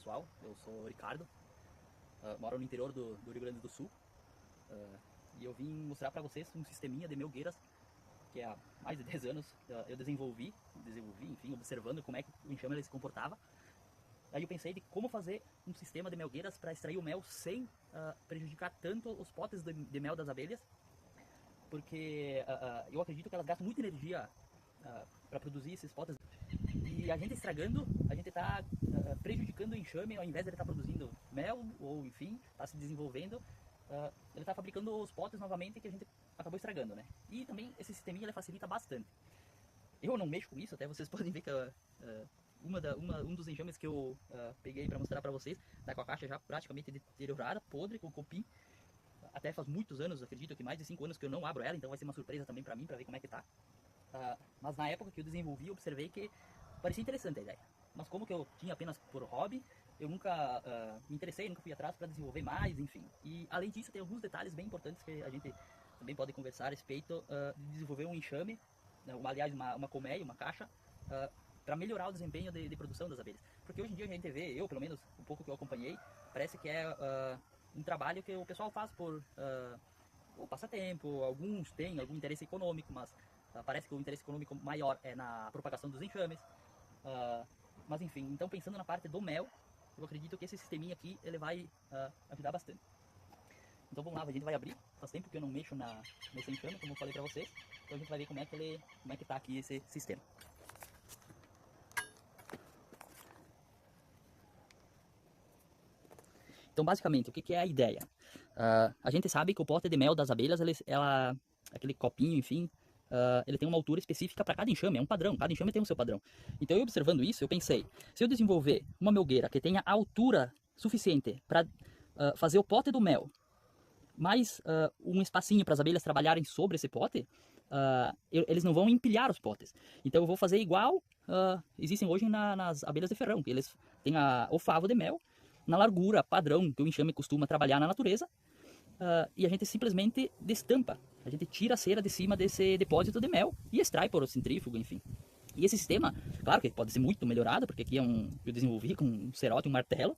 pessoal, eu sou o Ricardo, moro no interior do Rio Grande do Sul, e eu vim mostrar para vocês um sisteminha de melgueiras que há mais de 10 anos eu desenvolvi, enfim, observando como é que o enxame ele se comportava. Aí eu pensei de como fazer um sistema de melgueiras para extrair o mel sem prejudicar tanto os potes de mel das abelhas, porque eu acredito que elas gastam muita energia para produzir esses potes. E a gente estragando, a gente está prejudicando o enxame, ao invés de ele estar produzindo mel, ou enfim, está se desenvolvendo, ele está fabricando os potes novamente que a gente acabou estragando, né? E também esse sisteminha ele facilita bastante. Eu não mexo com isso, até vocês podem ver que um dos enxames que eu peguei para mostrar para vocês, está com a caixa já praticamente deteriorada, podre, com cupim. Até faz muitos anos, acredito que mais de 5 anos que eu não abro ela, então vai ser uma surpresa também para mim, para ver como é que tá. Mas na época que eu desenvolvi, eu observei que parecia interessante a ideia. Mas como que eu tinha apenas por hobby, eu nunca me interessei, nunca fui atrás para desenvolver mais, enfim. E além disso, tem alguns detalhes bem importantes que a gente também pode conversar a respeito de desenvolver um enxame, aliás, uma colmeia, uma caixa, para melhorar o desempenho de produção das abelhas. Porque hoje em dia a gente vê, eu pelo menos, um pouco que eu acompanhei, parece que é um trabalho que o pessoal faz por o passatempo, alguns têm algum interesse econômico, mas parece que o interesse econômico maior é na propagação dos enxames. Mas enfim, então pensando na parte do mel, eu acredito que esse sisteminha aqui ele vai ajudar bastante. Então vamos lá, a gente vai abrir. Faz tempo que eu não mexo nesse enxame, como eu falei pra vocês. Então a gente vai ver como é que tá aqui esse sistema. Então basicamente, o que é a ideia? A gente sabe que o pote de mel das abelhas, aquele copinho, enfim, ele tem uma altura específica para cada enxame, é um padrão, cada enxame tem o seu padrão. Então eu observando isso, eu pensei, se eu desenvolver uma melgueira que tenha altura suficiente para fazer o pote do mel, mais um espacinho para as abelhas trabalharem sobre esse pote, eles não vão empilhar os potes. Então eu vou fazer igual existem hoje nas abelhas de ferrão, que eles têm o favo de mel na largura padrão que o enxame costuma trabalhar na natureza, e a gente simplesmente destampa, a gente tira a cera de cima desse depósito de mel e extrai por o centrífugo, enfim. E esse sistema, claro que pode ser muito melhorado, porque aqui eu desenvolvi com um cerote e um martelo,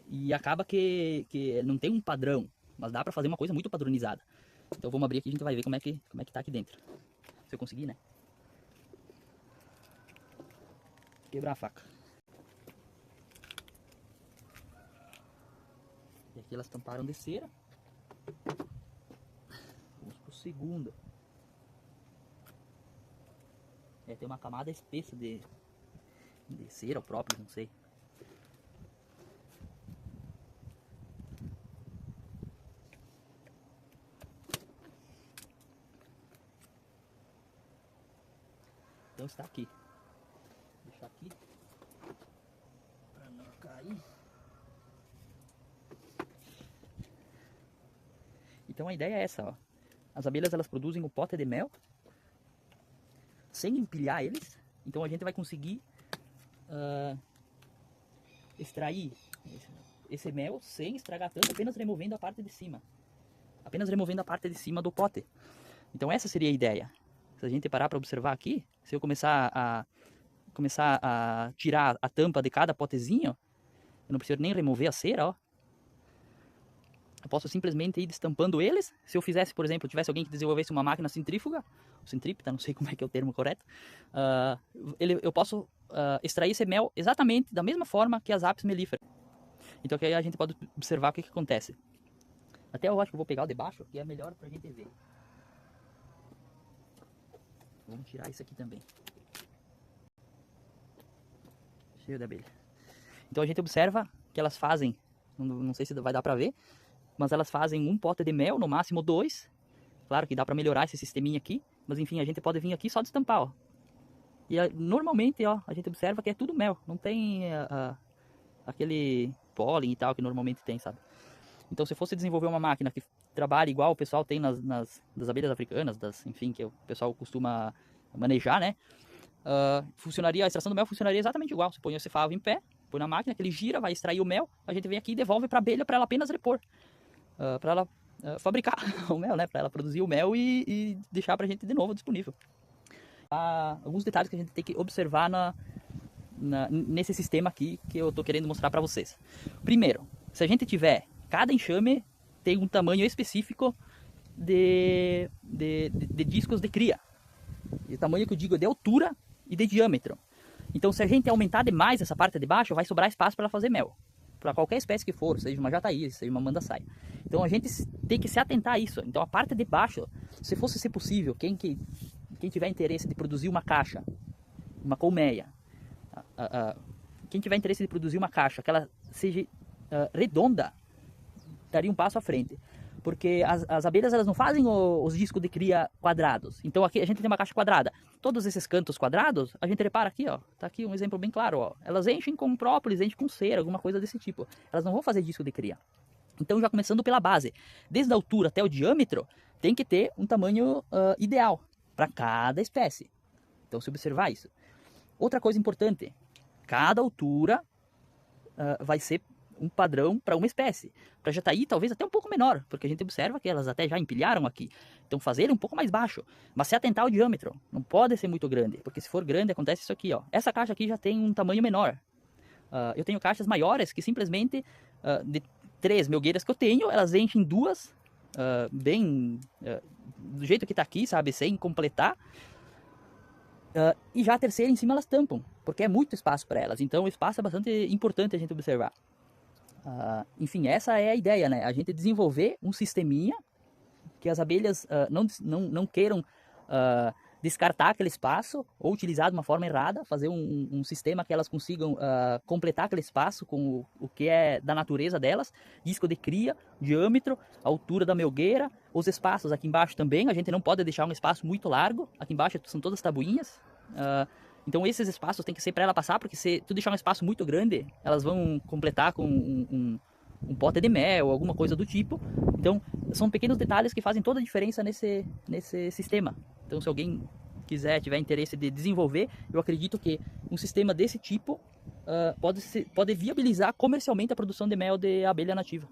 e acaba que não tem um padrão, mas dá para fazer uma coisa muito padronizada. Então vamos abrir aqui e a gente vai ver como é que tá aqui dentro. Se eu conseguir, né? Quebrar a faca. E aqui elas tamparam de cera. Vamos pro segundo. Tem uma camada espessa de cera própria, não sei. Então está aqui. Vou deixar aqui para não cair. Então a ideia é essa, ó. As abelhas elas produzem o pote de mel sem empilhar eles. Então a gente vai conseguir extrair esse mel sem estragar tanto, apenas removendo a parte de cima. Apenas removendo a parte de cima do pote. Então essa seria a ideia. Se a gente parar para observar aqui, se eu começar a tirar a tampa de cada potezinho, eu não preciso nem remover a cera, ó. Eu posso simplesmente ir destampando eles. Se eu fizesse, por exemplo, tivesse alguém que desenvolvesse uma máquina centrífuga, centrípeta, não sei como é que é o termo correto, eu posso extrair esse mel exatamente da mesma forma que as apis mellifera. Então aqui a gente pode observar o que acontece. Até eu acho que eu vou pegar o de baixo, que é melhor pra gente ver. Vamos tirar isso aqui também. Cheio de abelha. Então a gente observa que elas fazem, não sei se vai dar pra ver, mas elas fazem um pote de mel, no máximo 2. Claro que dá pra melhorar esse sisteminha aqui, mas enfim, a gente pode vir aqui só destampar, ó. E normalmente, ó, a gente observa que é tudo mel, não tem aquele pólen e tal que normalmente tem, sabe? Então se fosse desenvolver uma máquina que trabalhe igual o pessoal tem das abelhas africanas, enfim, que o pessoal costuma manejar, né? A extração do mel funcionaria exatamente igual. Você põe esse favo em pé, põe na máquina, que ele gira, vai extrair o mel, a gente vem aqui e devolve para a abelha para ela apenas repor. Para ela fabricar o mel, né? Para ela produzir o mel e deixar para a gente de novo disponível. Há alguns detalhes que a gente tem que observar nesse sistema aqui que eu estou querendo mostrar para vocês. Primeiro, se a gente tiver, cada enxame tem um tamanho específico de discos de cria. E o tamanho que eu digo é de altura e de diâmetro. Então, se a gente aumentar demais essa parte de baixo, vai sobrar espaço para ela fazer mel. Para qualquer espécie que for, seja uma jataí, seja uma mandaçaia. Então, a gente tem que se atentar a isso. Então, a parte de baixo, se fosse ser possível, quem tiver interesse de produzir uma caixa, uma colmeia, quem tiver interesse de produzir uma caixa que ela seja redonda, daria um passo à frente. Porque as abelhas, elas não fazem os discos de cria quadrados. Então aqui a gente tem uma caixa quadrada. Todos esses cantos quadrados, a gente repara aqui, ó. Tá aqui um exemplo bem claro, ó. Elas enchem com própolis, enchem com cera, alguma coisa desse tipo. Elas não vão fazer disco de cria. Então, já começando pela base, desde a altura até o diâmetro, tem que ter um tamanho ideal para cada espécie. Então, se observar isso. Outra coisa importante, cada altura vai ser um padrão para uma espécie. Para jataí, talvez até um pouco menor, porque a gente observa que elas até já empilharam aqui. Então, fazer ele um pouco mais baixo, mas se atentar ao diâmetro. Não pode ser muito grande, porque se for grande, acontece isso aqui, ó. Essa caixa aqui já tem um tamanho menor. Eu tenho caixas maiores que simplesmente, de 3 melgueiras que eu tenho, elas enchem 2, bem do jeito que está aqui, sabe, sem completar. E já a terceira em cima elas tampam, porque é muito espaço para elas. Então, o espaço é bastante importante a gente observar. Enfim, essa é a ideia, né? A gente desenvolver um sisteminha que as abelhas não queiram descartar aquele espaço ou utilizar de uma forma errada, fazer um sistema que elas consigam completar aquele espaço com o que é da natureza delas, disco de cria, diâmetro, altura da melgueira, os espaços aqui embaixo também, a gente não pode deixar um espaço muito largo, aqui embaixo são todas tabuinhas, então esses espaços tem que ser para ela passar, porque se tu deixar um espaço muito grande, elas vão completar com um pote de mel ou alguma coisa do tipo. Então são pequenos detalhes que fazem toda a diferença nesse sistema. Então, se alguém tiver interesse de desenvolver, eu acredito que um sistema desse tipo pode viabilizar comercialmente a produção de mel de abelha nativa.